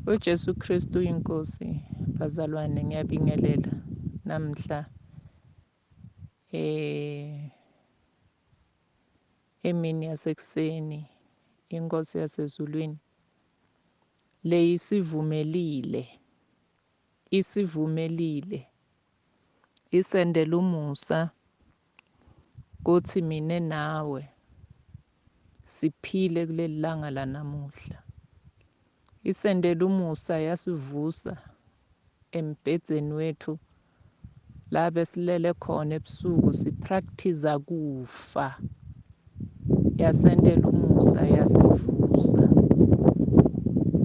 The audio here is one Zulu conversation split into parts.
uJesu Kristu inkosi. Bazalwane, ngiyabingelela namhla emini yasekuseni. Inkosi yasezulwini le isivumelile isendela umusa kuthi mina nawe siphile kuleli langa lanamuhla. Isendela umusa yasivusa embhedzeni wethu la besilele khona ebusuku sipractice kufa. Yasendela umusa yasivusa.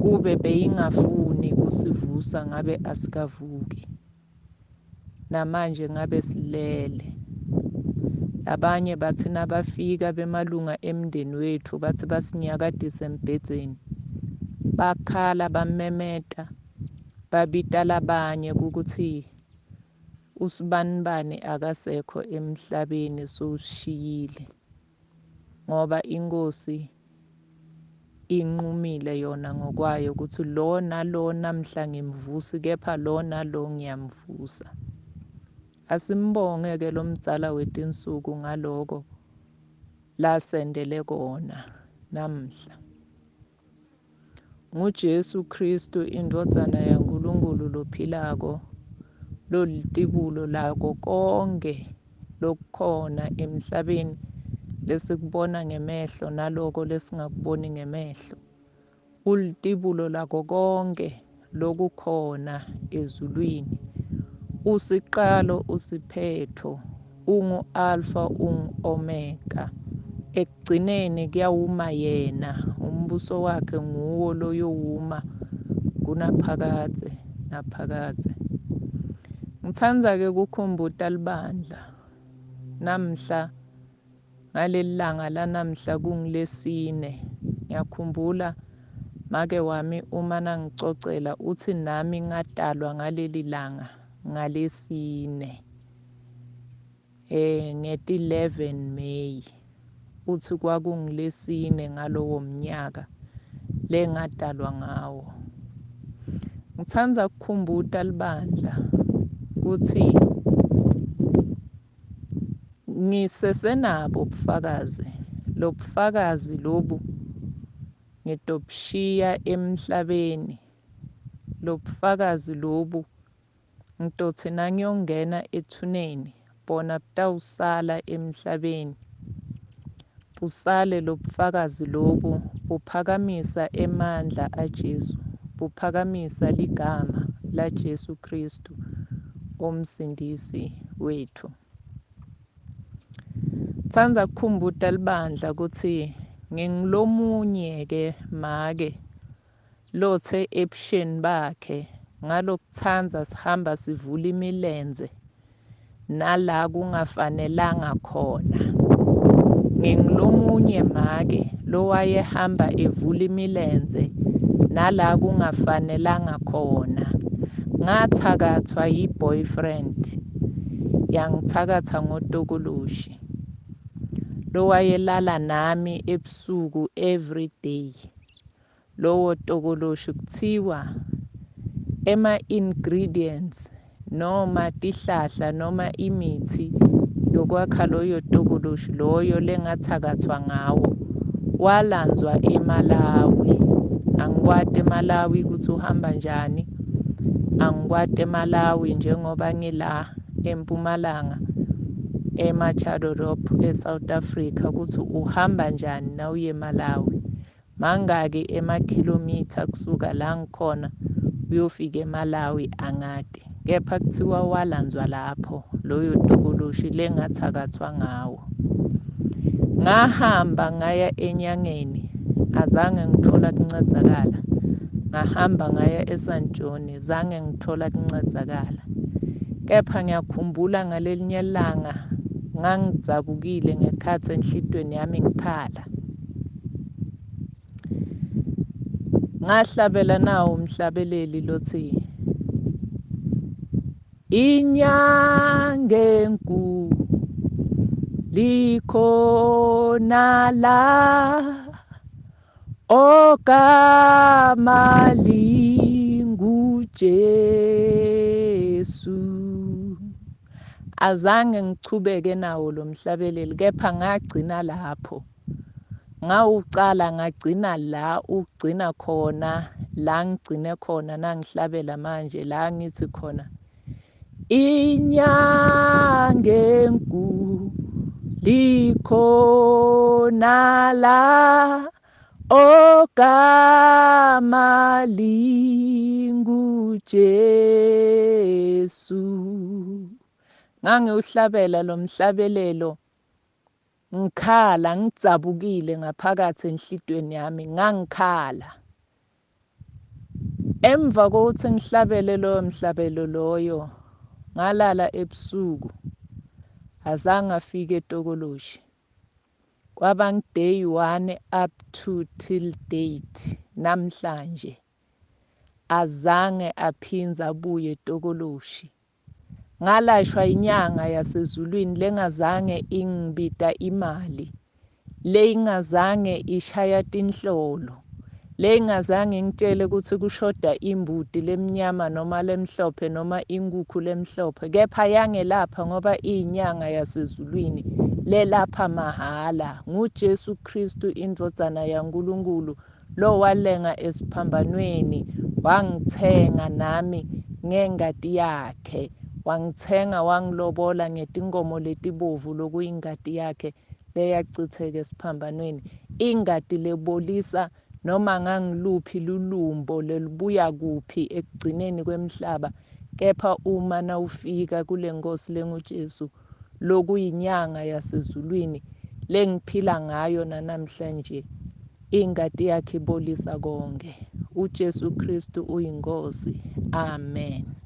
Kube beyingafuni kusivusa ngabe asikavuki. Namanje ngabe silele. Abanye bathi nabafika bemalunga emndeni wethu bathi basinyakadise embhedzeni. Bakhala bamemeta babita labanye ukuthi usibanibani akasekho emhlabeni sowushiyile, ngoba inkosi inqumile yona ngokwayo ukuthi lo nalo namhla ngimvusi, kepha lo nalo ngiyamvusa. Asimbonge ke lo mdzala wetinsuku ngaloko lasendele kona namhla. NguJesu Kristu indvodzana yaNkulunkulu lophilako, lolitibulo lako konke lokukhona emhlabeni lesikubona ngemehlo naloko lesingakuboni ngemehlo. Ulitibulo lako konke lokukhona ezulwini. Usiqalo usiphetho, ungu-Alpha ungu-Omega. Ekugcineni kuyawuma yena, umbuso wakhe nguwo loyowuma kunaphakatse naphakatse. Ngitsandza-ke kukhumbuta libandla namhla ngaleli langa lanamhla kungilesine. Ngiyakhumbula make wami uma nangicocela uthi nami ngatalwa ngaleli langa ngalesine. Ngeti 11 May uthi kwakungilesine ngalowo mnyaka lengatalwa ngawo. Ngitsandza kukhumbuta libandla ukuthi ngisesenabo ubufakazi. Lo bufakazi lobu ngitobushiya emhlabeni. Lo bufakazi lobu ngitotsi nangiyongena ethuneni bona butawusala emhlabeni. Busale lo bufakazi lobu buphakamisa emandla aJesu, buphakamisa ligama laJesu Kristu omsindisi wethu. Tsandza kukhumbuta libandla ukuthi ngingilomunye ke make lotse ebusheni bakhe ngalokutsandza sihamba sivula imilenze nala kungafanelanga khona. Ngingilomunye make lowayehamba evula imilenze nala kungafanelanga khona. Ngathakathwa yi-boyfriend yangithakatha ngotokoloshi lowayelala nami ebusuku every day. Lowo tokoloshi kuthiwa ema-ingredients noma tihlahla noma imithi yokwakha loyo tokoloshi loyo lengathakathwa ngawo walanzwa eMalawi. Angikwati eMalawi ukuthi uhamba njani. Angikwati eMalawi njengoba ngila eMpumalanga eMachadodorp eSouth Africa ukuthi uhamba njani na uye eMalawi. Mangaki emakhilomitha kusuka la ngikhona uyofika eMalawi angadi. Kepha kuthiwa walanzwa lapho loyo tokoloshi lengathakathwa ngawo. Ngahamba ngaya enyangeni azange ngithola kuncedzakala. Ngahamba ngaya eSt John zange ngithola kuncedzakala. Kepha ngiyakhumbula ngalelinye langa ngangidzabukile ngekhatsi enhlitweni yami ngikhala. Ngahlabela nawo umhlabeleli lothi inyanga enkulu likhona la ogama uJesu. Azange ngichubeke nawo lo mhlabeleli, kepha ngagcina lapho. Ngawucala ngagcina la ugcina khona, la ngigcine khona nangihlabela manje, la ngithi khona inyanga enkulu likhona la, ogama linguJesu. Ngangiwuhlabela lo mhlabelelo ngikhala, ngijabukile ngaphakathi enhlitweni yami, ngangikhala. Emva kokuthi ngihlabele loyo mhlabelo loyo, ngalala ebusuku, azange afike etokoloshi. Kwaba ngu-day 1 up to till date namhlanje, azange aphinze abuye etokoloshi. Ngalashwa inyanga yasezulwini lengazange ingibida imali, lengazange ishaya tinhlolo, lengazange ngitshele ukuthi kushoda imbuti lemnyama noma lemhlophe noma inkukhu lemhlophe, kepha yangelapha ngoba iyinyanga yasezulwini, lelapha mahhala. NguJesu Kristu indvodzana yaNkulunkulu, lo walenga esiphambanweni, wangithenga nami ngengati yakhe. Wangithenga wangilobola ngetinkomo letibovu lokuyingati yakhe leyachitheka esiphambanweni. Ingati lebolisa noma ngangiluphi lulumbo lelubuya kuphi ekugcineni kwemhlaba, kepha uma nawufika kule Nkosi lenguJesu, lokuyinyanga yasezulwini lengiphila ngayo nanamhlanje, ingati yakhe ibolisa konke. uJesu Kristu uyinkosi. Amen.